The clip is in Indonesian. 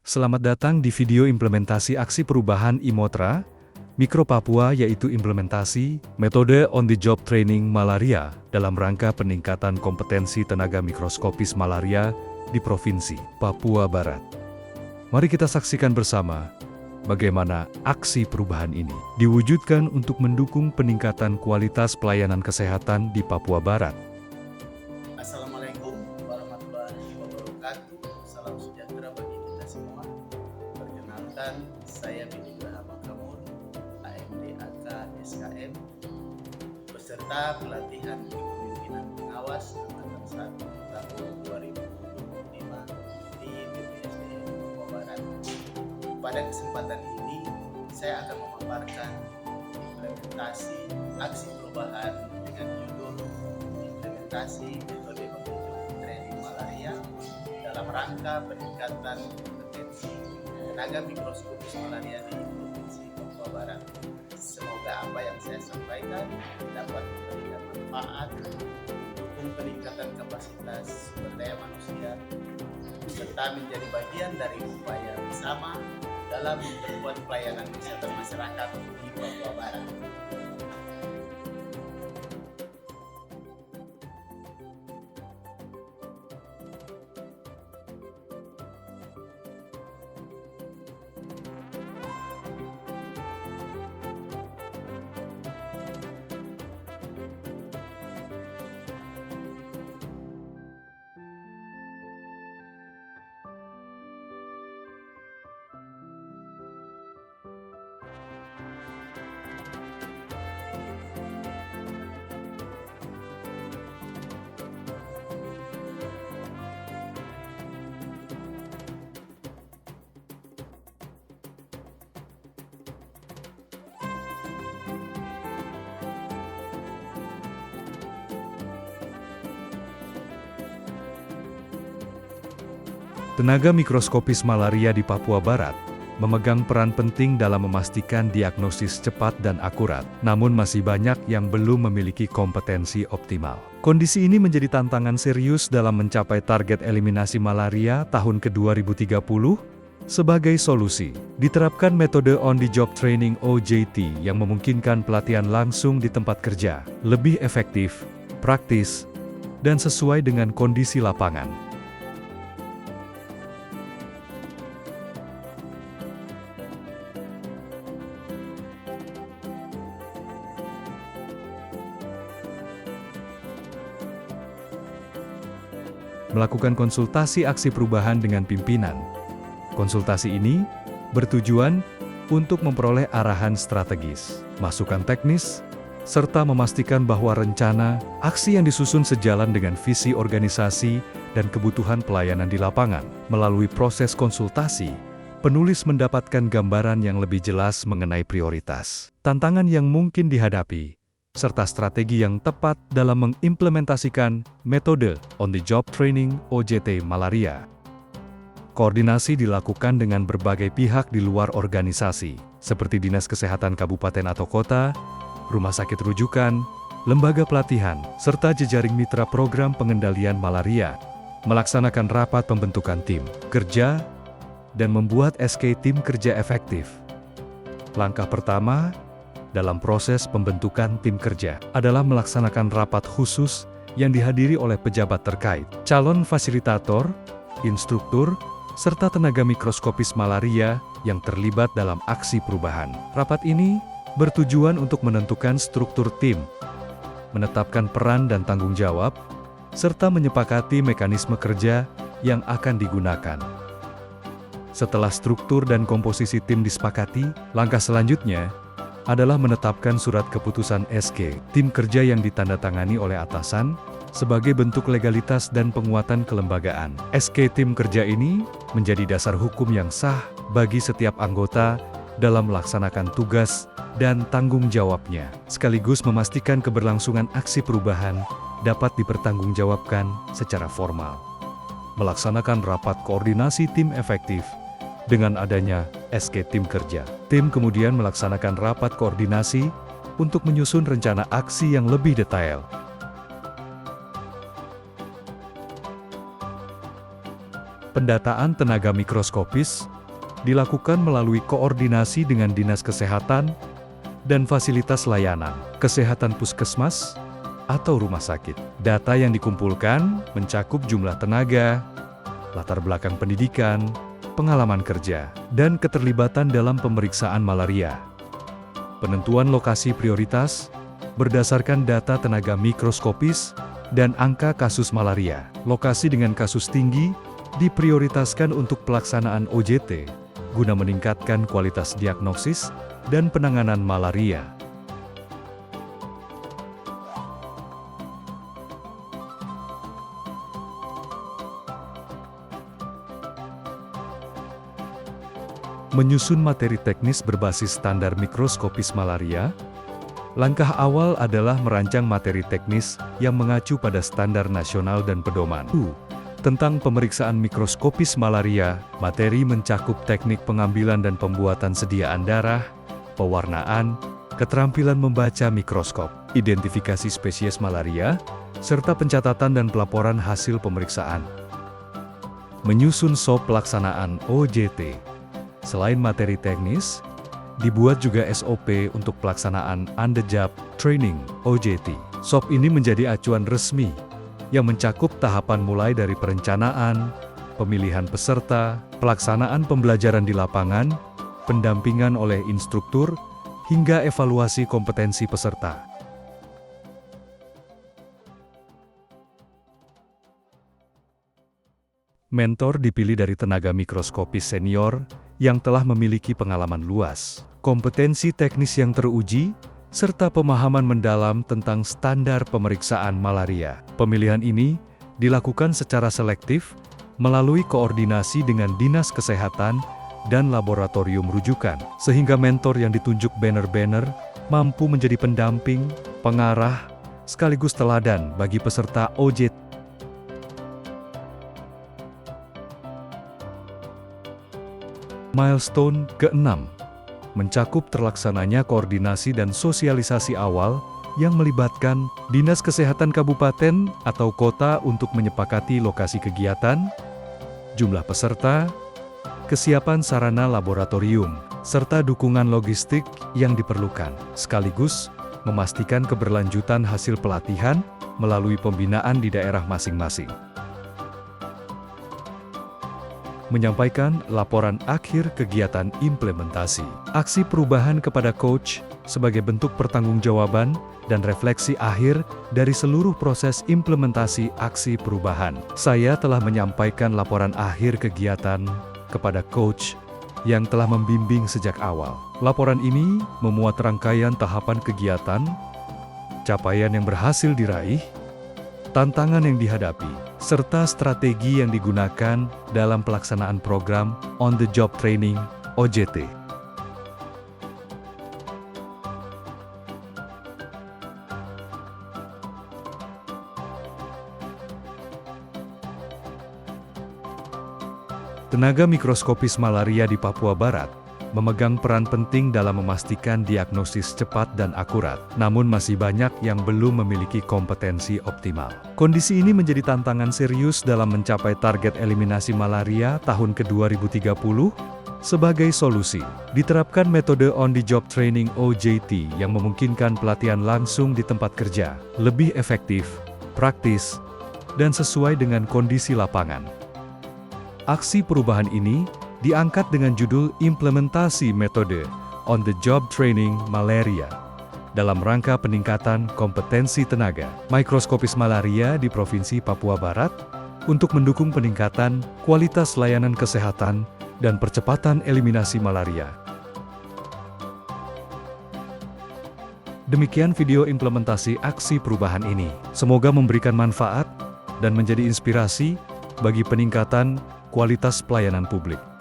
Selamat datang di video implementasi aksi perubahan IMOTRA, Mikro Papua yaitu implementasi metode on-the-job training malaria dalam rangka peningkatan kompetensi tenaga mikroskopis malaria di Provinsi Papua Barat. Mari kita saksikan bersama bagaimana aksi perubahan ini diwujudkan untuk mendukung peningkatan kualitas pelayanan kesehatan di Papua Barat. Assalamualaikum warahmatullahi wabarakatuh. Salam sejahtera bagi kita semua. Perkenalkan, saya Bini Grahama Kamur, AMD AK SKM, beserta pelatihan kepemimpinan pengawas angkatan 1 tahun 2025 di BPSDM Papua Barat. Pada kesempatan ini, saya akan memaparkan implementasi aksi perubahan dengan judul implementasi metode on-the-job training malaria dalam rangka peningkatan kompetensi tenaga mikroskopis malaria di Provinsi Papua Barat. Semoga apa yang saya sampaikan dapat memberikan manfaat untuk peningkatan kapasitas sumber daya manusia serta menjadi bagian dari upaya bersama dalam memperkuat pelayanan kesehatan masyarakat di Papua Barat. Tenaga mikroskopis malaria di Papua Barat memegang peran penting dalam memastikan diagnosis cepat dan akurat, namun masih banyak yang belum memiliki kompetensi optimal. Kondisi ini menjadi tantangan serius dalam mencapai target eliminasi malaria tahun ke-2030. Sebagai solusi, diterapkan metode on-the-job training OJT yang memungkinkan pelatihan langsung di tempat kerja, lebih efektif, praktis, dan sesuai dengan kondisi lapangan. Melakukan konsultasi aksi perubahan dengan pimpinan. Konsultasi ini bertujuan untuk memperoleh arahan strategis, masukan teknis, serta memastikan bahwa rencana aksi yang disusun sejalan dengan visi organisasi dan kebutuhan pelayanan di lapangan. Melalui proses konsultasi, penulis mendapatkan gambaran yang lebih jelas mengenai prioritas, tantangan yang mungkin dihadapi, serta strategi yang tepat dalam mengimplementasikan metode on-the-job training OJT malaria. Koordinasi dilakukan dengan berbagai pihak di luar organisasi, seperti Dinas Kesehatan Kabupaten atau Kota, rumah sakit rujukan, lembaga pelatihan, serta jejaring mitra program pengendalian malaria, melaksanakan rapat pembentukan tim kerja, dan membuat SK tim kerja efektif. Langkah pertama dalam proses pembentukan tim kerja adalah melaksanakan rapat khusus yang dihadiri oleh pejabat terkait, calon fasilitator, instruktur, serta tenaga mikroskopis malaria yang terlibat dalam aksi perubahan. Rapat ini bertujuan untuk menentukan struktur tim, menetapkan peran dan tanggung jawab, serta menyepakati mekanisme kerja yang akan digunakan. Setelah struktur dan komposisi tim disepakati, langkah selanjutnya adalah menetapkan surat keputusan SK tim kerja yang ditandatangani oleh atasan sebagai bentuk legalitas dan penguatan kelembagaan. SK tim kerja ini menjadi dasar hukum yang sah bagi setiap anggota dalam melaksanakan tugas dan tanggung jawabnya, sekaligus memastikan keberlangsungan aksi perubahan dapat dipertanggungjawabkan secara formal. Melaksanakan rapat koordinasi tim efektif. Dengan adanya SK tim kerja, tim kemudian melaksanakan rapat koordinasi untuk menyusun rencana aksi yang lebih detail. Pendataan tenaga mikroskopis dilakukan melalui koordinasi dengan Dinas Kesehatan dan fasilitas layanan kesehatan puskesmas atau rumah sakit. Data yang dikumpulkan mencakup jumlah tenaga, latar belakang pendidikan, pengalaman kerja, dan keterlibatan dalam pemeriksaan malaria. Penentuan lokasi prioritas berdasarkan data tenaga mikroskopis dan angka kasus malaria. Lokasi dengan kasus tinggi diprioritaskan untuk pelaksanaan OJT guna meningkatkan kualitas diagnosis dan penanganan malaria. Menyusun materi teknis berbasis standar mikroskopis malaria. Langkah awal adalah merancang materi teknis yang mengacu pada standar nasional dan pedoman. Tentang pemeriksaan mikroskopis malaria, materi mencakup teknik pengambilan dan pembuatan sediaan darah, pewarnaan, keterampilan membaca mikroskop, identifikasi spesies malaria, serta pencatatan dan pelaporan hasil pemeriksaan. Menyusun SOP pelaksanaan OJT. Selain materi teknis, dibuat juga SOP untuk pelaksanaan on-the-job training OJT. SOP ini menjadi acuan resmi yang mencakup tahapan mulai dari perencanaan, pemilihan peserta, pelaksanaan pembelajaran di lapangan, pendampingan oleh instruktur, hingga evaluasi kompetensi peserta. Mentor dipilih dari tenaga mikroskopis senior yang telah memiliki pengalaman luas, kompetensi teknis yang teruji, serta pemahaman mendalam tentang standar pemeriksaan malaria. Pemilihan ini dilakukan secara selektif melalui koordinasi dengan Dinas Kesehatan dan laboratorium rujukan, sehingga mentor yang ditunjuk benar-benar mampu menjadi pendamping, pengarah, sekaligus teladan bagi peserta OJT. Milestone ke-6 mencakup terlaksananya koordinasi dan sosialisasi awal yang melibatkan Dinas Kesehatan Kabupaten atau Kota untuk menyepakati lokasi kegiatan, jumlah peserta, kesiapan sarana laboratorium, serta dukungan logistik yang diperlukan, sekaligus memastikan keberlanjutan hasil pelatihan melalui pembinaan di daerah masing-masing. Menyampaikan laporan akhir kegiatan implementasi. Aksi perubahan kepada coach sebagai bentuk pertanggungjawaban dan refleksi akhir dari seluruh proses implementasi aksi perubahan. Saya telah menyampaikan laporan akhir kegiatan kepada coach yang telah membimbing sejak awal. Laporan ini memuat rangkaian tahapan kegiatan, capaian yang berhasil diraih, tantangan yang dihadapi, serta strategi yang digunakan dalam pelaksanaan program On-the-Job Training OJT. Tenaga mikroskopis malaria di Papua Barat memegang peran penting dalam memastikan diagnosis cepat dan akurat, namun masih banyak yang belum memiliki kompetensi optimal. Kondisi ini menjadi tantangan serius dalam mencapai target eliminasi malaria tahun ke-2030. Sebagai solusi, diterapkan metode on-the-job training OJT yang memungkinkan pelatihan langsung di tempat kerja, lebih efektif, praktis, dan sesuai dengan kondisi lapangan. Aksi perubahan ini diangkat dengan judul Implementasi Metode On-the-Job Training Malaria dalam rangka peningkatan kompetensi tenaga mikroskopis malaria di Provinsi Papua Barat untuk mendukung peningkatan kualitas layanan kesehatan dan percepatan eliminasi malaria. Demikian video implementasi aksi perubahan ini. Semoga memberikan manfaat dan menjadi inspirasi bagi peningkatan kualitas pelayanan publik.